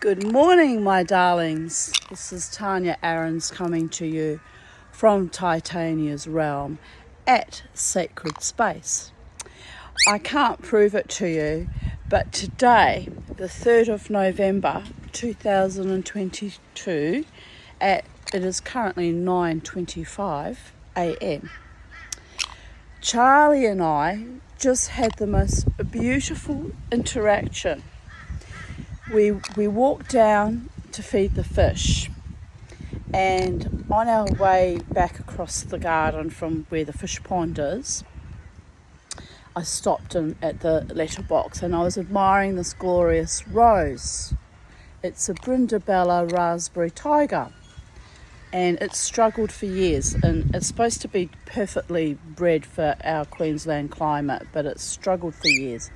Good morning, my darlings. This is Tanya Aarons coming to you from Titania's realm at Sacred Space. I can't prove it to you, but today, the 3rd of November 2022, it is currently 9:25 a.m. Charlie and I just had the most beautiful interaction. We walked down to feed the fish, and on our way back across the garden from where the fish pond is, I stopped in at the letterbox and I was admiring this glorious rose. It's a Brindabella raspberry tiger, and it's struggled for years, and it's supposed to be perfectly bred for our Queensland climate, but it's struggled for years.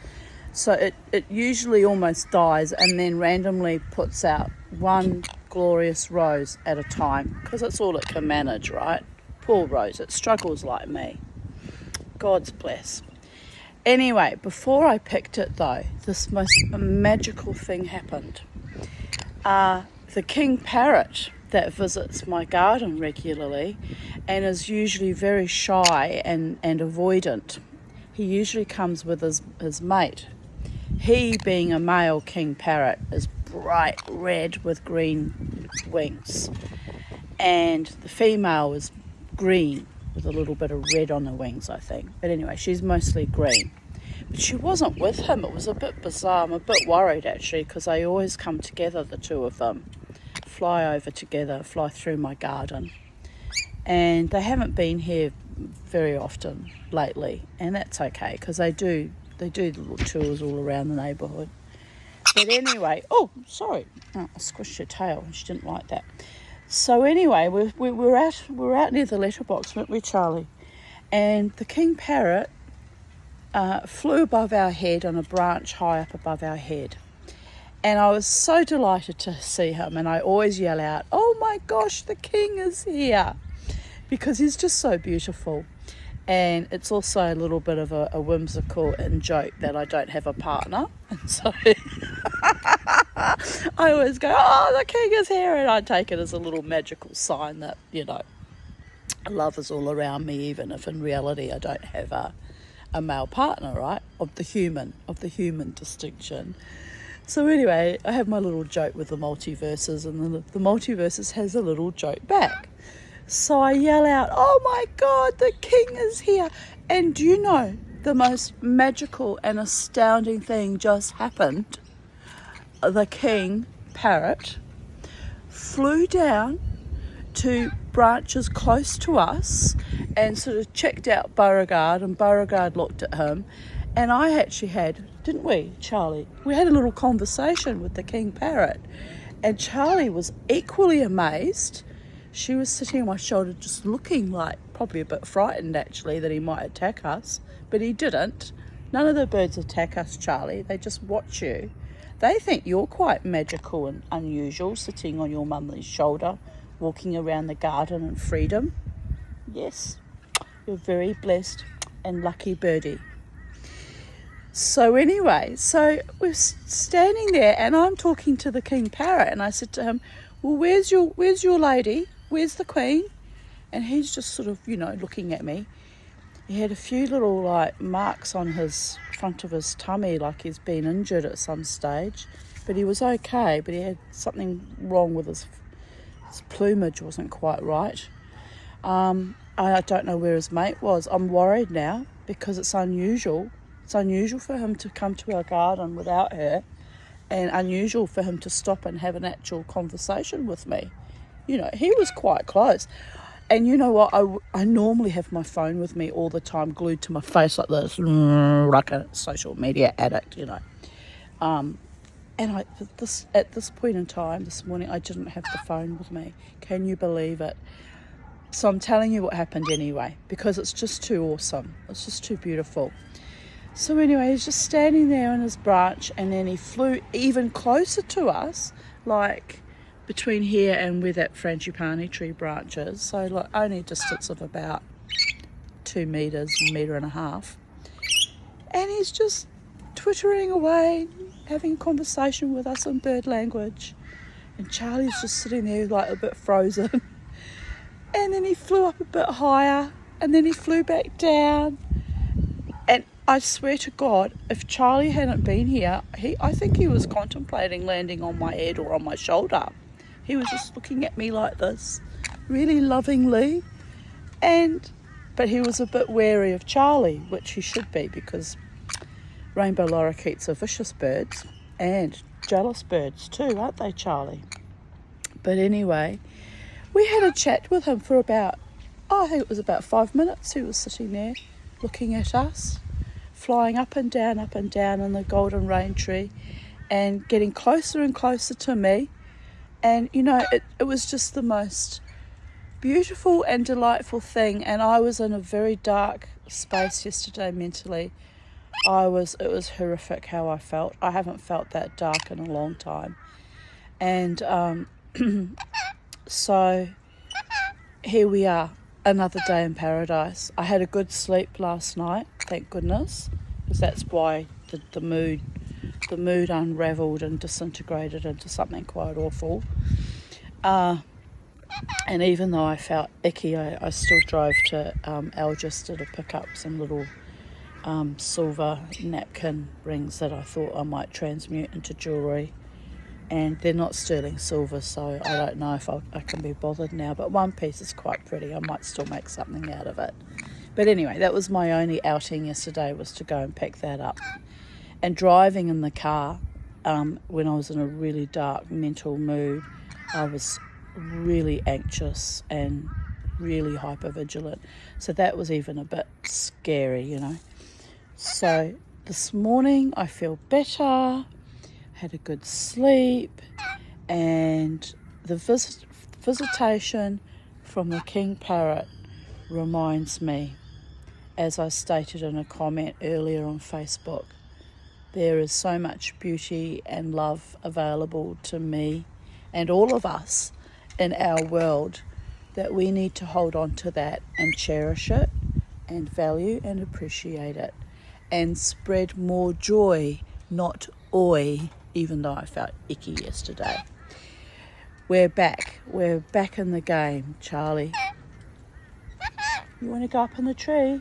So it usually almost dies and then randomly puts out one glorious rose at a time, because that's all it can manage, right? Poor rose, it struggles like me. God's bless. Anyway, before I picked it though, this most magical thing happened. The king parrot that visits my garden regularly and is usually very shy and avoidant, he usually comes with his mate. He, being a male king parrot, is bright red with green wings, and the female is green with a little bit of red on the wings, I think. But anyway, she's mostly green. But she wasn't with him. It was a bit bizarre. I'm a bit worried actually, because they always come together, the two of them, fly over together, fly through my garden. And they haven't been here very often lately, and that's okay, because they do little tours all around the neighbourhood. But anyway, I squished her tail and she didn't like that. So anyway, we're out near the letterbox, weren't we, Charlie? And the king parrot flew above our head on a branch high up above our head. And I was so delighted to see him, and I always yell out, "Oh my gosh, the king is here!" because he's just so beautiful. And it's also a little bit of a whimsical and joke that I don't have a partner. And so I always go, "Oh, the king is here." And I take it as a little magical sign that, love is all around me, even if in reality I don't have a male partner, right? Of the human distinction. So anyway, I have my little joke with the multiverses, and the multiverses has a little joke back. So I yell out, "Oh my God, the king is here." And do you know, the most magical and astounding thing just happened? The king parrot flew down to branches close to us and sort of checked out Beauregard, and Beauregard looked at him. And I actually didn't we, Charlie? We had a little conversation with the king parrot, and Charlie was equally amazed. She was sitting on my shoulder just looking like, probably a bit frightened actually, that he might attack us, but he didn't. None of the birds attack us, Charlie. They just watch you. They think you're quite magical and unusual, sitting on your mum's shoulder, walking around the garden in freedom. Yes, you're very blessed and lucky birdie. So anyway, we're standing there and I'm talking to the king parrot, and I said to him, "Well, where's your lady? Where's the queen?" And he's just sort of, looking at me. He had a few little marks on his front of his tummy, like he's been injured at some stage, but he was okay. But he had something wrong with his plumage, wasn't quite right. I don't know where his mate was. I'm worried now because it's unusual. It's unusual for him to come to our garden without her, and unusual for him to stop and have an actual conversation with me. He was quite close. And you know what? I normally have my phone with me all the time, glued to my face like this, like a social media addict, And at this point in time, this morning, I didn't have the phone with me. Can you believe it? So I'm telling you what happened anyway, because it's just too awesome. It's just too beautiful. So anyway, he's just standing there on his branch, and then he flew even closer to us, like between here and where that frangipani tree branch is. So only a distance of about 2 meters, 1.5 meters. And he's just twittering away, having a conversation with us in bird language. And Charlie's just sitting there like a bit frozen. And then he flew up a bit higher, and then he flew back down. And I swear to God, if Charlie hadn't been here, I think he was contemplating landing on my head or on my shoulder. He was just looking at me like this, really lovingly. But he was a bit wary of Charlie, which he should be, because rainbow lorikeets are vicious birds and jealous birds too, aren't they, Charlie? But anyway, we had a chat with him for about, I think it was about 5 minutes. He was sitting there looking at us, flying up and down in the golden rain tree and getting closer and closer to me. And, you know, it was just the most beautiful and delightful thing. And I was in a very dark space yesterday mentally. It was horrific how I felt. I haven't felt that dark in a long time. And so here we are, another day in paradise. I had a good sleep last night, thank goodness, because that's why the mood unravelled and disintegrated into something quite awful. And even though I felt icky, I still drove to Algester to pick up some little silver napkin rings that I thought I might transmute into jewellery. And they're not sterling silver, so I don't know if I can be bothered now. But one piece is quite pretty. I might still make something out of it. But anyway, that was my only outing yesterday, was to go and pick that up. And driving in the car, when I was in a really dark mental mood, I was really anxious and really hypervigilant. So that was even a bit scary, you know. So this morning I feel better, had a good sleep, and the visitation from the king parrot reminds me, as I stated in a comment earlier on Facebook, there is so much beauty and love available to me and all of us in our world that we need to hold on to that and cherish it and value and appreciate it and spread more joy, not oi, even though I felt icky yesterday. We're back in the game, Charlie. You want to go up in the tree?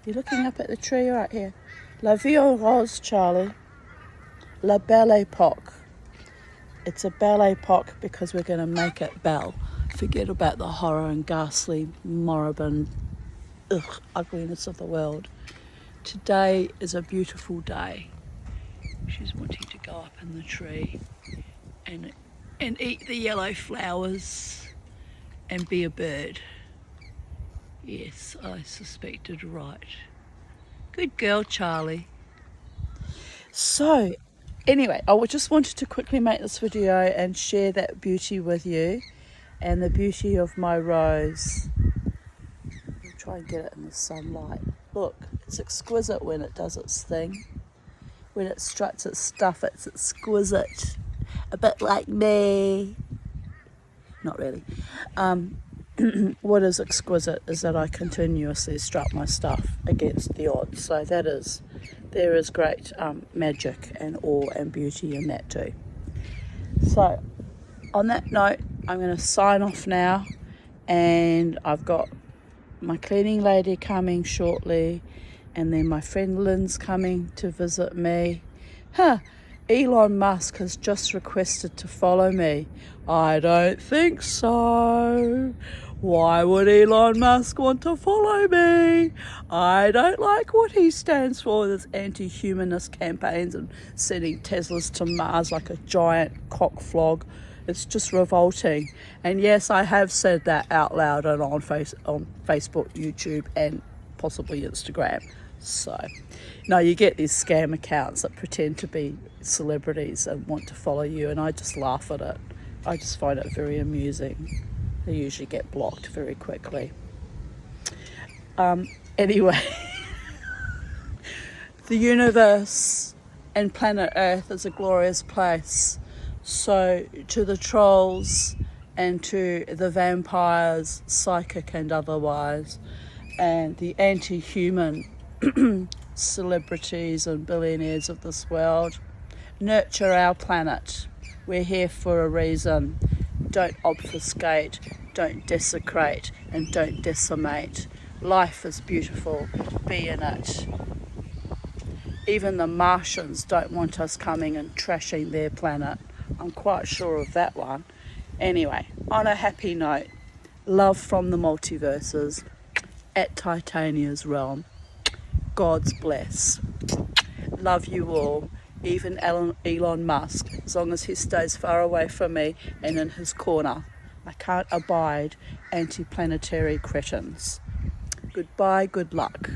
You're looking up at the tree right here. La vie en rose, Charlie. La belle époque. It's a belle époque because we're going to make it belle. Forget about the horror and ghastly, moribund, ugliness of the world. Today is a beautiful day. She's wanting to go up in the tree and eat the yellow flowers and be a bird. Yes, I suspected right. Good girl, Charlie. So, anyway, I just wanted to quickly make this video and share that beauty with you and the beauty of my rose. I'll try and get it in the sunlight. Look, it's exquisite when it does its thing. When it struts its stuff, it's exquisite. A bit like me. Not really. What is exquisite is that I continuously strut my stuff against the odds. So there is great magic and awe and beauty in that too. So on that note, I'm going to sign off now, and I've got my cleaning lady coming shortly, and then my friend Lynn's coming to visit me. Elon Musk has just requested to follow me. I don't think so. Why would Elon Musk want to follow me? I don't like what he stands for, this anti-humanist campaigns and sending Teslas to Mars like a giant cock flog. It's just revolting. And yes, I have said that out loud and on Facebook, YouTube, and possibly Instagram. So, no, you get these scam accounts that pretend to be celebrities and want to follow you, and I just laugh at it. I just find it very amusing. They usually get blocked very quickly. Anyway, the universe and planet Earth is a glorious place. So to the trolls and to the vampires, psychic and otherwise, and the anti-human celebrities and billionaires of this world, Nurture our planet. We're here for a reason. Don't obfuscate, don't desecrate, and don't decimate. Life is beautiful. Be in it. Even the Martians don't want us coming and trashing their planet. I'm quite sure of that one. Anyway, on a happy note, love from the multiverses at Titania's realm. God's bless. Love you all. Even Elon Musk, as long as he stays far away from me and in his corner. I can't abide anti-planetary cretins. Goodbye, good luck.